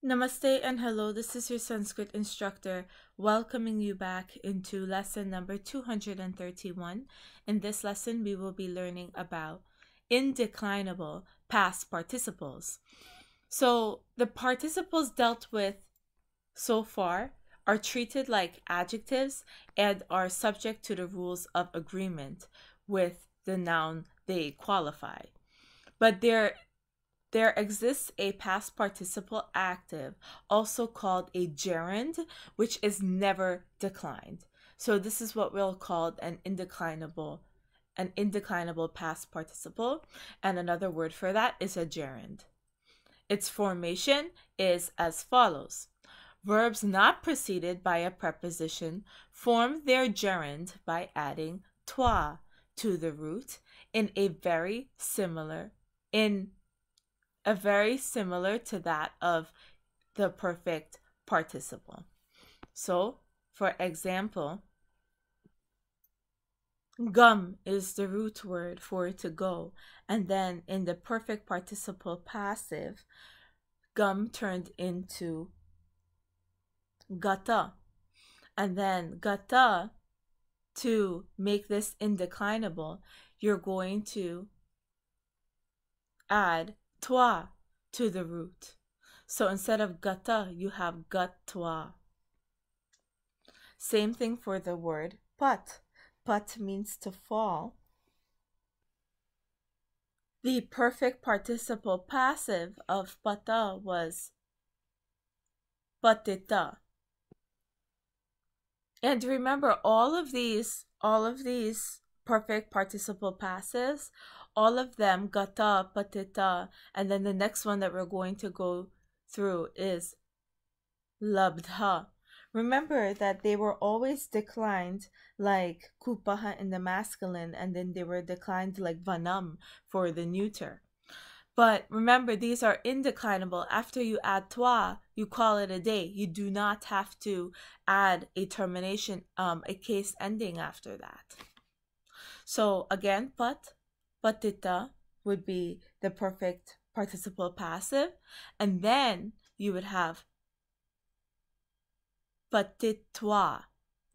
Namaste and hello, this is your Sanskrit instructor welcoming you back into lesson number 231. In this lesson, we will be learning about indeclinable past participles. So, the participles dealt with so far are treated like adjectives and are subject to the rules of agreement with the noun they qualify. But there exists a past participle active, also called a gerund, which is never declined. So this is what we'll call an indeclinable past participle, and another word for that is a gerund. Its formation is as follows. Verbs not preceded by a preposition form their gerund by adding toi to the root in a very similar to that of the perfect participle. So, for example, gum is the root word for to go, and then in the perfect participle passive, gum turned into gata. And then gata, to make this indeclinable, you're going to add toi to the root. So instead of gata, you have gatwa. Same thing for the word pat. Pat means to fall. The perfect participle passive of pata was patita. And remember, all of these perfect participle passives, all of them gata, patita, and then the next one that we're going to go through is labdha. Remember that they were always declined like kupaha in the masculine, and then they were declined like vanam for the neuter. But remember, these are indeclinable. After you add toi, you call it a day. You do not have to add a termination, a case ending after that. So again, patita would be the perfect participle passive. And then you would have patitwa,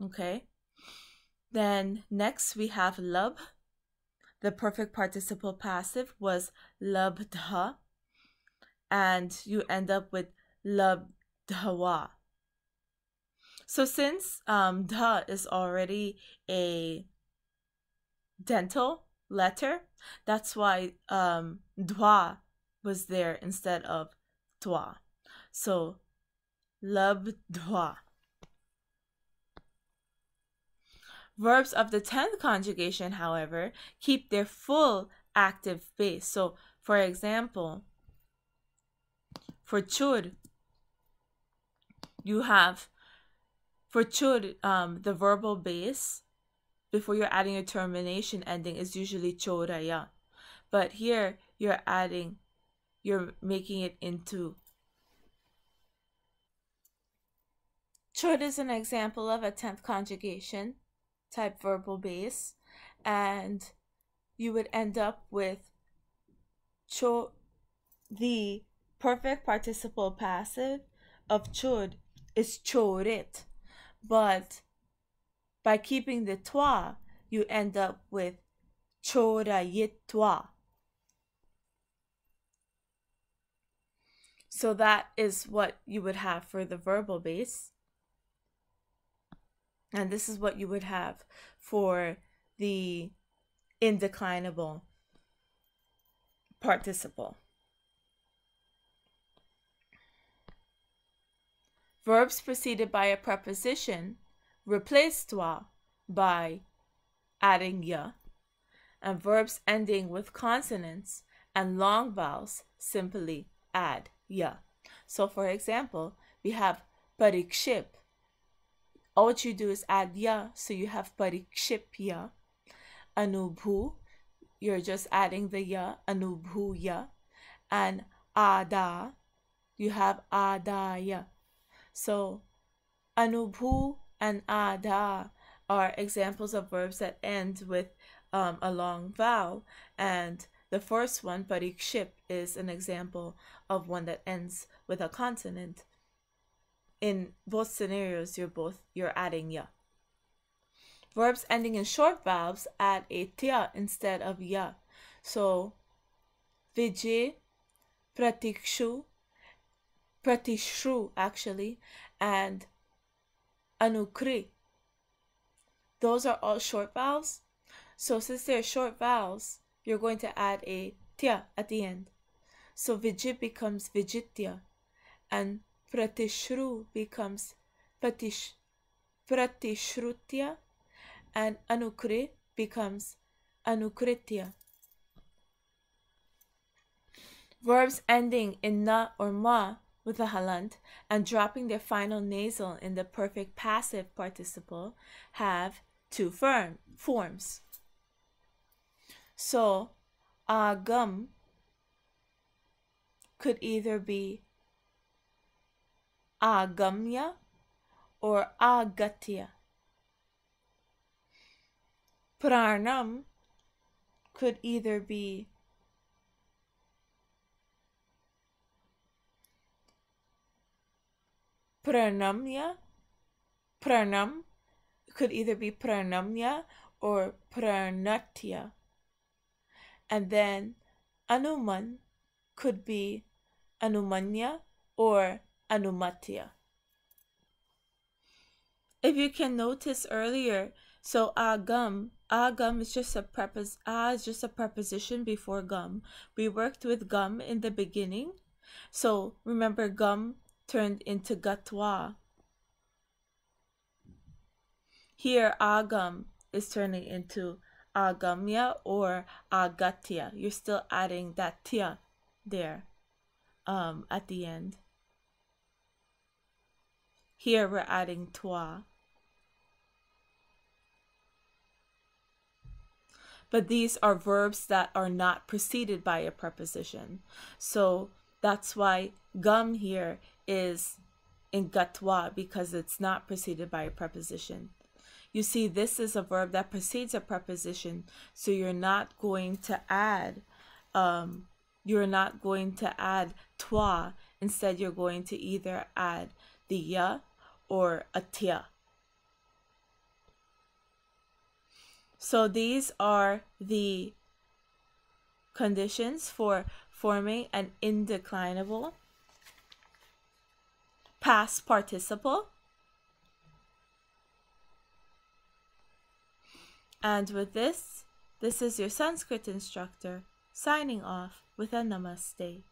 okay? Then next we have lub. The perfect participle passive was labdha, and you end up with labdhawa. So since dha is already a dental letter, that's why dwa was there instead of twa. So labdwa. Verbs of the 10th conjugation, however, keep their full active base. So, for example, for chud, you have, for chud, the verbal base, before you're adding a termination ending, is usually chodaya. But here, you're making it into. Chud is an example of a 10th conjugation type verbal base, and you would end up with the perfect participle passive of chud is chorit, but by keeping the twa, you end up with chodayitwa. So that is what you would have for the verbal base. And this is what you would have for the indeclinable participle. Verbs preceded by a preposition replace toi by adding ya, and verbs ending with consonants and long vowels simply add ya. So for example, we have parikship. All what you do is add ya, so you have parikshipya. Anubhu, you're just adding the ya, anubhuya. And ada, you have adaya. So anubhu and ada are examples of verbs that end with a long vowel, and The first one, parikship, is an example of one that ends with a consonant. In both scenarios, you're adding ya. Verbs ending in short vowels add a tia instead of ya. So, vijay, pratishru actually, and anukri. Those are all short vowels. So since they're short vowels, you're going to add a tia at the end. So vijay becomes vijitya, and pratishru becomes pratishrutya, and anukri becomes anukritya. Verbs ending in na or ma with a halant and dropping their final nasal in the perfect passive participle have two forms. So, agam could either be agamya or agatya. Pranam could either be pranam could either be pranamya or pranatya. And then anuman could be anumanya or anumatya. If you can notice earlier, so agam is just a preposition before gum. We worked with gum in the beginning. So remember, gum turned into gatwa. Here agam is turning into agamya or agatya. You're still adding that tia there at the end. Here we're adding twa. But these are verbs that are not preceded by a preposition. So that's why gum here is in gatwa, because it's not preceded by a preposition. You see, this is a verb that precedes a preposition, so you're not going to add twa. Instead, you're going to either add the ya or a tia. So these are the conditions for forming an indeclinable past participle. And with this is your Sanskrit instructor signing off with a namaste.